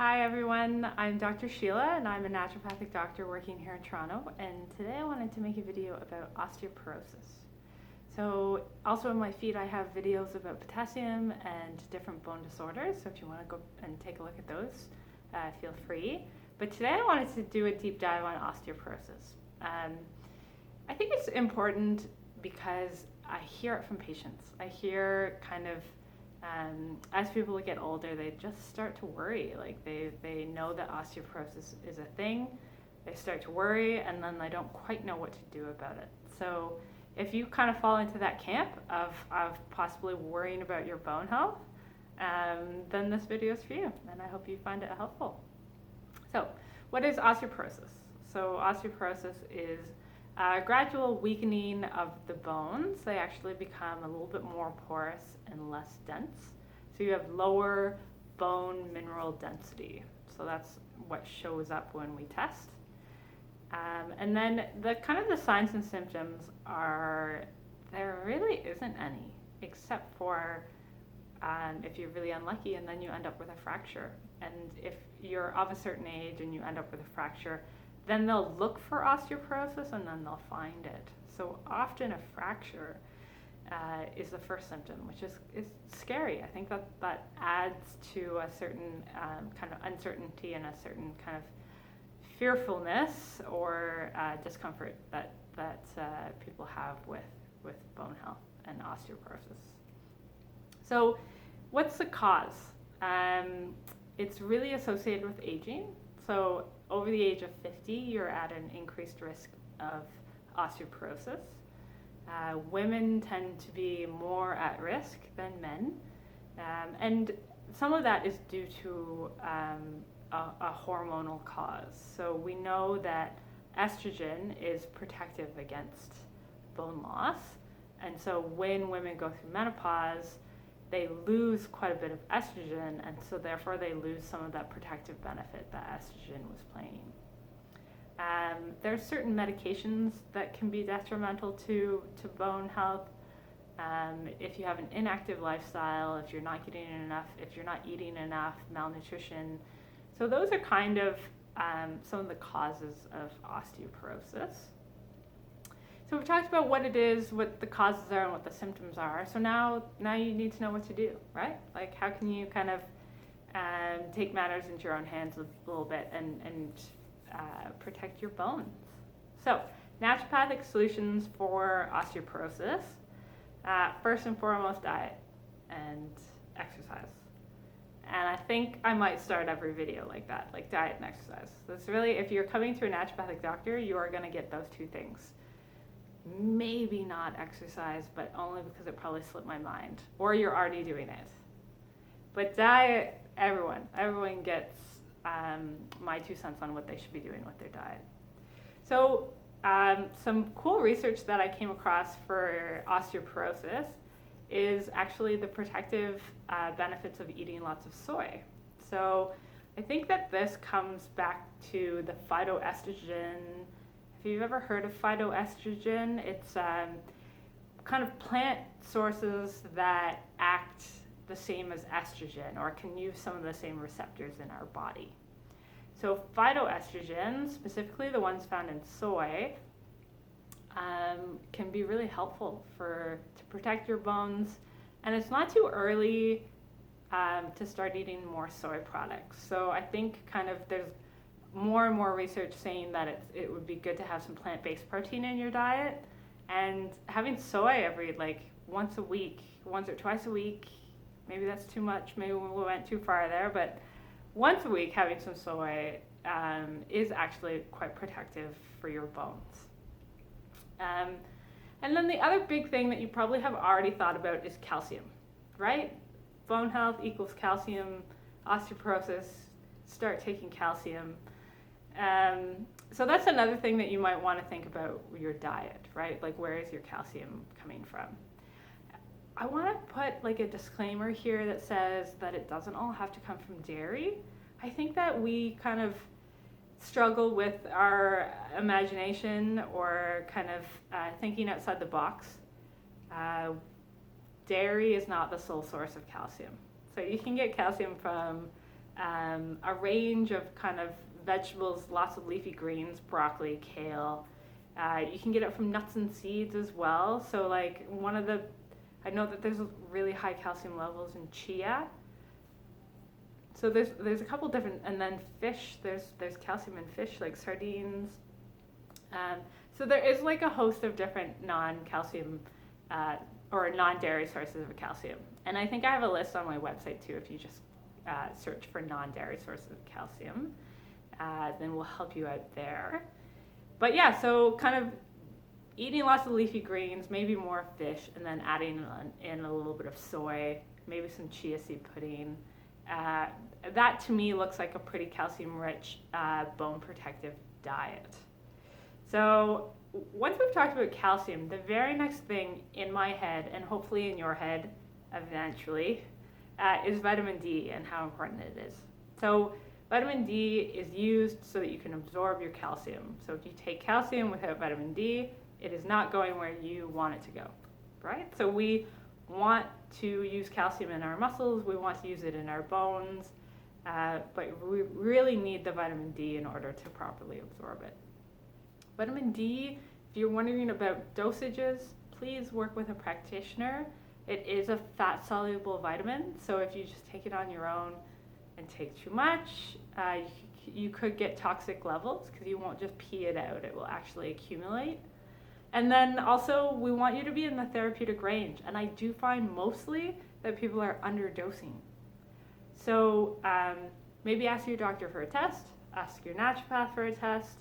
Hi everyone, I'm Dr. Sheila and I'm a naturopathic doctor working here in Toronto, and today I wanted to make a video about osteoporosis. So also in my feed I have videos about potassium and different bone disorders, so if you want to go and take a look at those, feel free. But today I wanted to do a deep dive on osteoporosis. I think it's important because I hear it from patients. I hear kind of as people get older, they just start to worry. Like they know that osteoporosis is a thing, they start to worry, and then they don't quite know what to do about it. So if you kind of fall into that camp of possibly worrying about your bone health, then this video is for you, and I hope you find it helpful. So what is osteoporosis? So osteoporosis is a gradual weakening of the bones. They actually become a little bit more porous and less dense. So you have lower bone mineral density. So that's what shows up when we test. And then the signs and symptoms are, there really isn't any, except for if you're really unlucky and then you end up with a fracture. And if you're of a certain age and you end up with a fracture, then they'll look for osteoporosis and then they'll find it. So often a fracture is the first symptom, which is scary. I think that adds to a certain kind of uncertainty and a certain kind of fearfulness or discomfort that people have with bone health and osteoporosis. So what's the cause? It's really associated with aging. So over the age of 50, you're at an increased risk of osteoporosis. Women tend to be more at risk than men. And some of that is due to a hormonal cause. So we know that estrogen is protective against bone loss. And so when women go through menopause, they lose quite a bit of estrogen, and so therefore they lose some of that protective benefit that estrogen was playing. There are certain medications that can be detrimental to bone health. If you have an inactive lifestyle, if you're not getting enough, if you're not eating enough, malnutrition. So those are kind of some of the causes of osteoporosis. So we've talked about what it is, what the causes are, and what the symptoms are. So now you need to know what to do, right? Like how can you kind of take matters into your own hands a little bit and protect your bones. So naturopathic solutions for osteoporosis. First and foremost, diet and exercise. And I think I might start every video like that, like diet and exercise. That's really, if you're coming to a naturopathic doctor, you are going to get those two things. Maybe not exercise, but only because it probably slipped my mind, or you're already doing it. But diet, everyone gets my 2 cents on what they should be doing with their diet. So some cool research that I came across for osteoporosis is actually the protective benefits of eating lots of soy. So I think that this comes back to the phytoestrogen. If you've ever heard of phytoestrogen, it's kind of plant sources that act the same as estrogen or can use some of the same receptors in our body. So phytoestrogens, specifically the ones found in soy, can be really helpful to protect your bones. And it's not too early to start eating more soy products. So I think kind of there's more and more research saying that it would be good to have some plant-based protein in your diet, and having soy every once a week, once or twice a week, maybe that's too much, maybe we went too far there, but once a week having some soy is actually quite protective for your bones. And then the other big thing that you probably have already thought about is calcium, right? Bone health equals calcium, osteoporosis, start taking calcium. So that's another thing that you might want to think about your diet, right? Like, where is your calcium coming from? I want to put like a disclaimer here that says that it doesn't all have to come from dairy. I think that we kind of struggle with our imagination or kind of thinking outside the box. Dairy is not the sole source of calcium. So you can get calcium from a range of kind of vegetables, lots of leafy greens, broccoli, kale. You can get it from nuts and seeds as well. So like I know that there's really high calcium levels in chia. So there's a couple different, and then fish, there's calcium in fish like sardines. So there is like a host of different non-calcium or non-dairy sources of calcium. And I think I have a list on my website too if you just search for non-dairy sources of calcium. Then we'll help you out there. But yeah, so kind of eating lots of leafy greens, maybe more fish, and then adding in a little bit of soy, maybe some chia seed pudding. That to me looks like a pretty calcium-rich, bone protective diet. So once we've talked about calcium, the very next thing in my head, and hopefully in your head eventually, is vitamin D and how important it is. So vitamin D is used so that you can absorb your calcium. So if you take calcium without vitamin D, it is not going where you want it to go, right? So we want to use calcium in our muscles, we want to use it in our bones, but we really need the vitamin D in order to properly absorb it. Vitamin D, if you're wondering about dosages, please work with a practitioner. It is a fat-soluble vitamin, so if you just take it on your own and take too much, you could get toxic levels because you won't just pee it out, it will actually accumulate. And then also, we want you to be in the therapeutic range, and I do find mostly that people are underdosing. So maybe ask your doctor for a test, ask your naturopath for a test,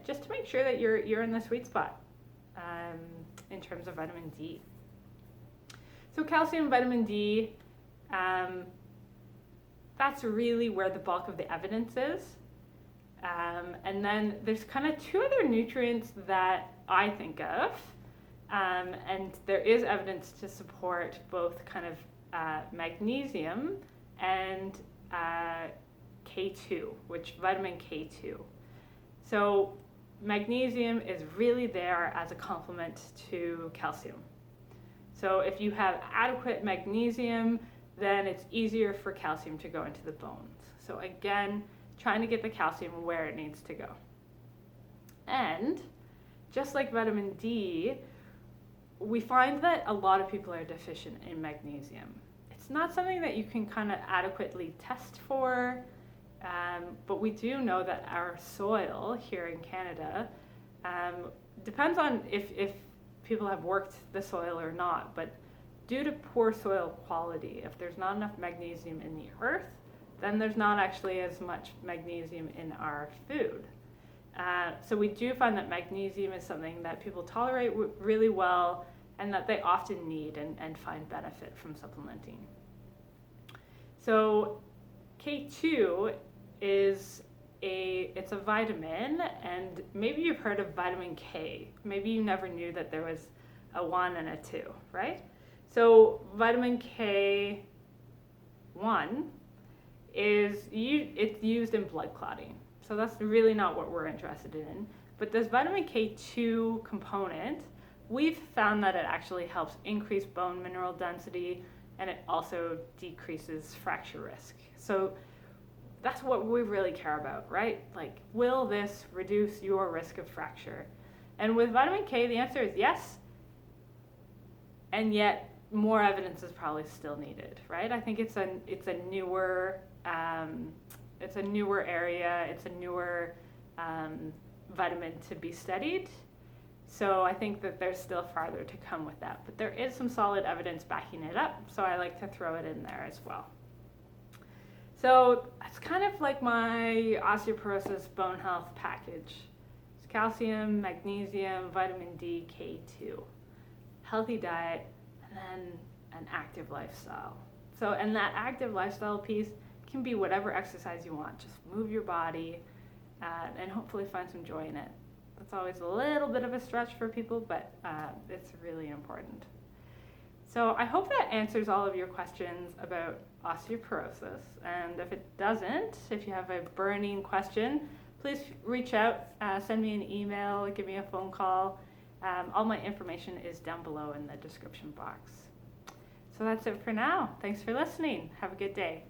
just to make sure that you're in the sweet spot in terms of vitamin D. So calcium, vitamin D, that's really where the bulk of the evidence is. And then there's kind of two other nutrients that I think of, and there is evidence to support both kind of magnesium and K2, which vitamin K2. So magnesium is really there as a complement to calcium. So if you have adequate magnesium, then it's easier for calcium to go into the bones. So again, trying to get the calcium where it needs to go. And just like vitamin D, we find that a lot of people are deficient in magnesium. It's not something that you can kind of adequately test for, but we do know that our soil here in Canada depends on if people have worked the soil or not, but due to poor soil quality, if there's not enough magnesium in the earth, then there's not actually as much magnesium in our food. So we do find that magnesium is something that people tolerate really well and that they often need and find benefit from supplementing. So K2 is it's a vitamin, and maybe you've heard of vitamin K. Maybe you never knew that there was a 1 and a 2, right? So vitamin K1 it's used in blood clotting. So that's really not what we're interested in. But this vitamin K2 component, we've found that it actually helps increase bone mineral density, and it also decreases fracture risk. So that's what we really care about, right? Like, will this reduce your risk of fracture? And with vitamin K, the answer is yes, and yet more evidence is probably still needed, right? I think it's a newer area, it's a newer vitamin to be studied. So I think that there's still farther to come with that, but there is some solid evidence backing it up, so I like to throw it in there as well. So it's kind of like my osteoporosis bone health package. It's calcium, magnesium, vitamin D, K2, healthy diet, and then an active lifestyle. So, and that active lifestyle piece can be whatever exercise you want. Just move your body and hopefully find some joy in it. That's always a little bit of a stretch for people, but it's really important. So I hope that answers all of your questions about osteoporosis. And if it doesn't, if you have a burning question, please reach out, send me an email, give me a phone call. All my information is down below in the description box. So that's it for now. Thanks for listening. Have a good day.